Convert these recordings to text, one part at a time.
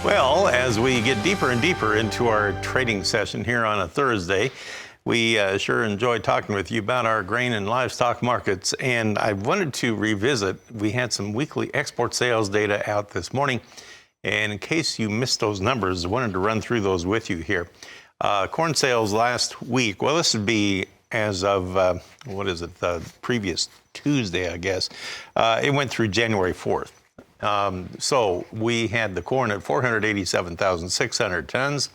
Well, as we get deeper and deeper into our trading session here on a Thursday, we sure enjoy talking with you about our grain and livestock markets. And I wanted to revisit, we had some weekly export sales data out this morning. And in case you missed those numbers, I wanted to run through those with you here. Corn sales last week, well, this would be as of, the previous Tuesday, I guess. It went through January 4th. So we had the corn at 487,600 tons,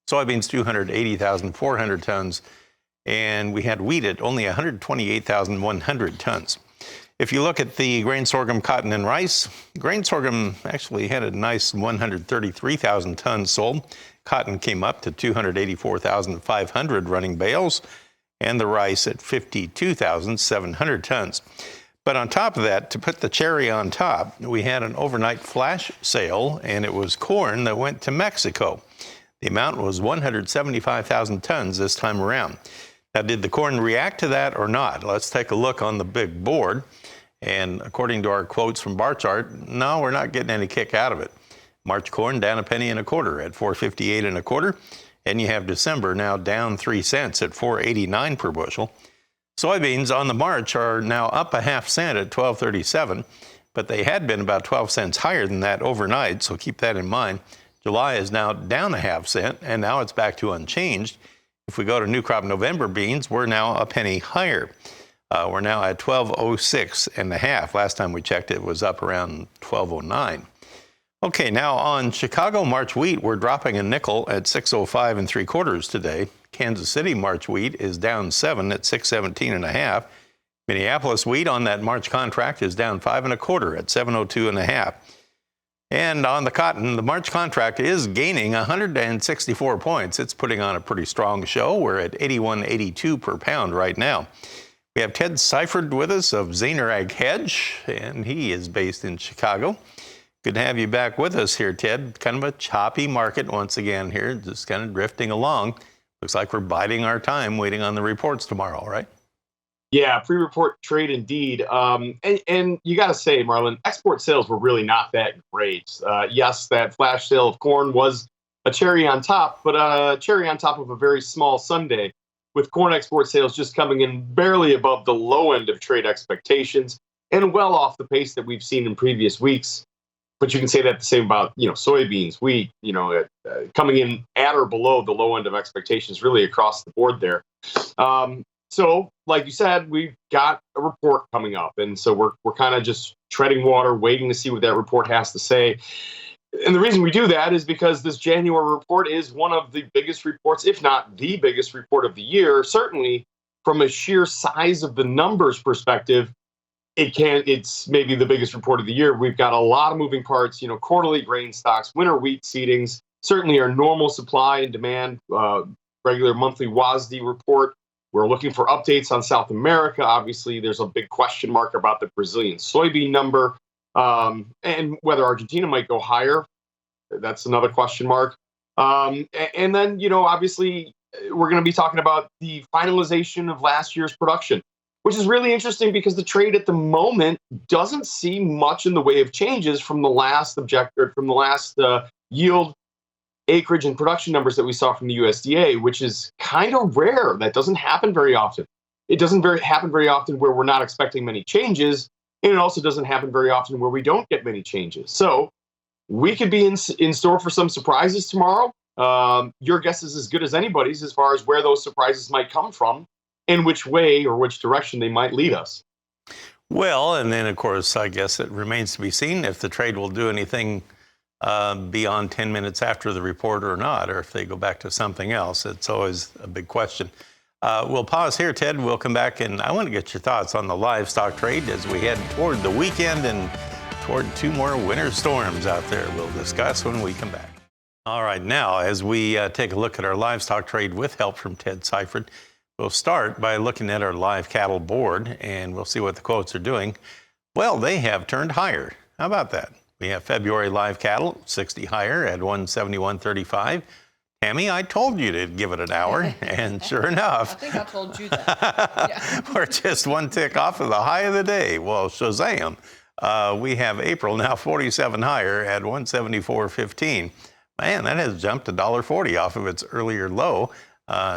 soybeans 280,400 tons, and we had wheat at only 128,100 tons. If you look at the grain, sorghum, cotton, and rice, grain sorghum actually had a nice 133,000 tons sold. Cotton came up to 284,500 running bales, and the rice at 52,700 tons. But on top of that, to put the cherry on top, we had an overnight flash sale, and it was corn that went to Mexico. The amount was 175,000 tons this time around. Now, did the corn react to that or not? Let's take a look on the big board. And according to our quotes from bar chart, no, we're not getting any kick out of it. March corn down a penny and a quarter at 4.58 and a quarter. And you have December now down 3 cents at 4.89 per bushel. Soybeans on the March are now up a half cent at 12.37, but they had been about 12 cents higher than that overnight, so keep that in mind. July is now down a half cent, and now it's back to unchanged. If we go to new crop November beans, we're now a penny higher. We're now at 12.06 and a half. Last time we checked, it was up around 12.09. Okay, now on Chicago March wheat, we're dropping a nickel at 6.05 and 3/4 today. Kansas City March wheat is down 7 at 6.17 and a half. Minneapolis wheat on that March contract is down 5 1/4 at 7.02 and a half. And on the cotton, the March contract is gaining 164 points. It's putting on a pretty strong show. We're at 81.82 per pound right now. We have Ted Seifried with us of Zaner Ag Hedge, and he is based in Chicago. Good to have you back with us here, Ted. Kind of a choppy market once again here, just kind of drifting along. Looks like we're biding our time, waiting on the reports tomorrow, right? Yeah, pre-report trade indeed. And you got to say, Marlon, export sales were really not that great. Yes, that flash sale of corn was a cherry on top, but a cherry on top of a very small Sunday, with corn export sales just coming in barely above the low end of trade expectations and well off the pace that we've seen in previous weeks. But you can say that the same about, soybeans, wheat, coming in at or below the low end of expectations really across the board there. So, like you said, we've got a report coming up. And so we're kind of just treading water, waiting to see what that report has to say. And the reason we do that is because this January report is one of the biggest reports, if not the biggest report of the year. Certainly from a sheer size of the numbers perspective, it's maybe the biggest report of the year. We've got a lot of moving parts, quarterly grain stocks, winter wheat seedings, certainly our normal supply and demand, regular monthly WASDE report. We're looking for updates on South America. Obviously, there's a big question mark about the Brazilian soybean number, and whether Argentina might go higher. That's another question mark. And then, obviously, we're going to be talking about the finalization of last year's production, which is really interesting because the trade at the moment doesn't see much in the way of changes from the last yield, acreage, and production numbers that we saw from the USDA, which is kind of rare. That doesn't happen very often. It doesn't happen very often where we're not expecting many changes, and it also doesn't happen very often where we don't get many changes. So we could be in store for some surprises tomorrow. Your guess is as good as anybody's as far as where those surprises might come from, in which way or which direction they might lead us. Well, and then, of course, I guess it remains to be seen if the trade will do anything beyond 10 minutes after the report or not, or if they go back to something else. It's always a big question. We'll pause here, Ted. We'll come back, and I want to get your thoughts on the livestock trade as we head toward the weekend and toward 2 more winter storms out there. We'll discuss when we come back. All right, now, as we take a look at our livestock trade with help from Ted Seifried, we'll start by looking at our live cattle board, and we'll see what the quotes are doing. Well, they have turned higher. How about that? We have February live cattle, 60 higher at 171.35. Tammy, I told you to give it an hour, and sure enough. I think I told you that. Yeah. We're just one tick off of the high of the day. Well, Shazam. We have April now 47 higher at 174.15. Man, that has jumped $1.40 off of its earlier low.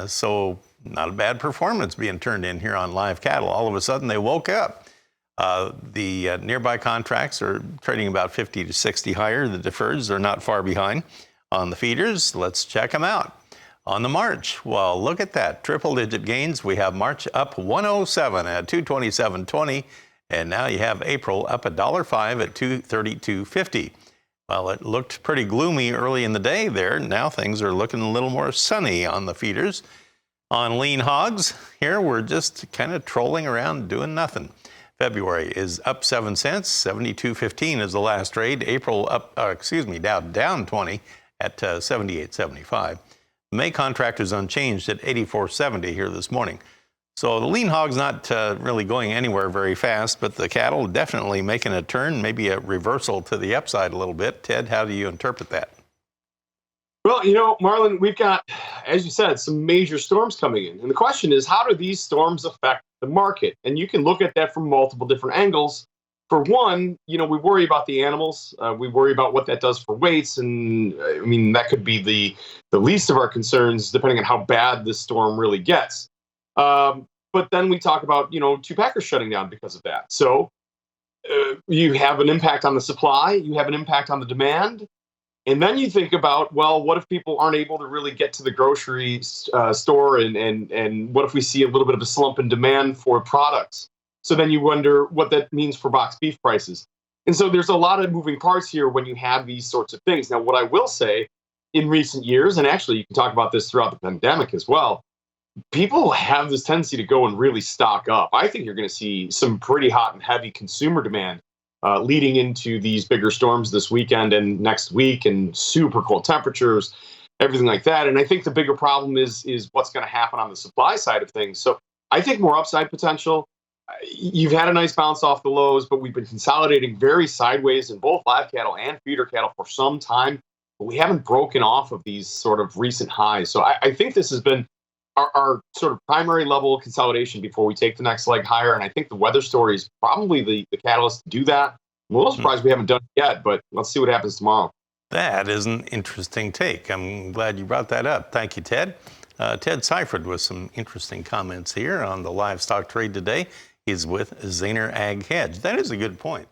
So not a bad performance being turned in here on live cattle. All of a sudden they woke up. The nearby contracts are trading about 50 to 60 higher. The deferreds are not far behind. On the feeders, let's check them out. On the March, well, look at that. Triple-digit gains. We have March up 107 at 227.20. And now you have April up $1.05 at 232.50. Well, it looked pretty gloomy early in the day there. Now things are looking a little more sunny on the feeders. On lean hogs, here we're just kind of trolling around doing nothing. February is up 7 cents, 72.15 is the last trade. April up, down 20 at 78.75. May contract is unchanged at 84.70 here this morning. So the lean hog's not really going anywhere very fast, but the cattle definitely making a turn, maybe a reversal to the upside a little bit. Ted, how do you interpret that? Well, Marlon, we've got, as you said, some major storms coming in. And the question is, how do these storms affect the market? And you can look at that from multiple different angles. For one, we worry about the animals. We worry about what that does for weights. And I mean, that could be the least of our concerns, depending on how bad this storm really gets. But then we talk about, two packers shutting down because of that. So you have an impact on the supply, you have an impact on the demand. And then you think about, well, what if people aren't able to really get to the grocery store? And what if we see a little bit of a slump in demand for products? So then you wonder what that means for boxed beef prices. And so there's a lot of moving parts here when you have these sorts of things. Now, what I will say in recent years, and actually you can talk about this throughout the pandemic as well, people have this tendency to go and really stock up. I think you're going to see some pretty hot and heavy consumer demand leading into these bigger storms this weekend and next week, and super cold temperatures, everything like that. And I think the bigger problem is what's going to happen on the supply side of things. So I think more upside potential. You've had a nice bounce off the lows, but we've been consolidating very sideways in both live cattle and feeder cattle for some time. But we haven't broken off of these sort of recent highs. So I think this has been our sort of primary level of consolidation before we take the next leg higher. And I think the weather story is probably the catalyst to do that. I'm a little surprised we haven't done it yet, but let's see what happens tomorrow. That is an interesting take. I'm glad you brought that up. Thank you, Ted. Ted Seifried with some interesting comments here on the livestock trade today. He's with Zaner Ag Hedge. That is a good point.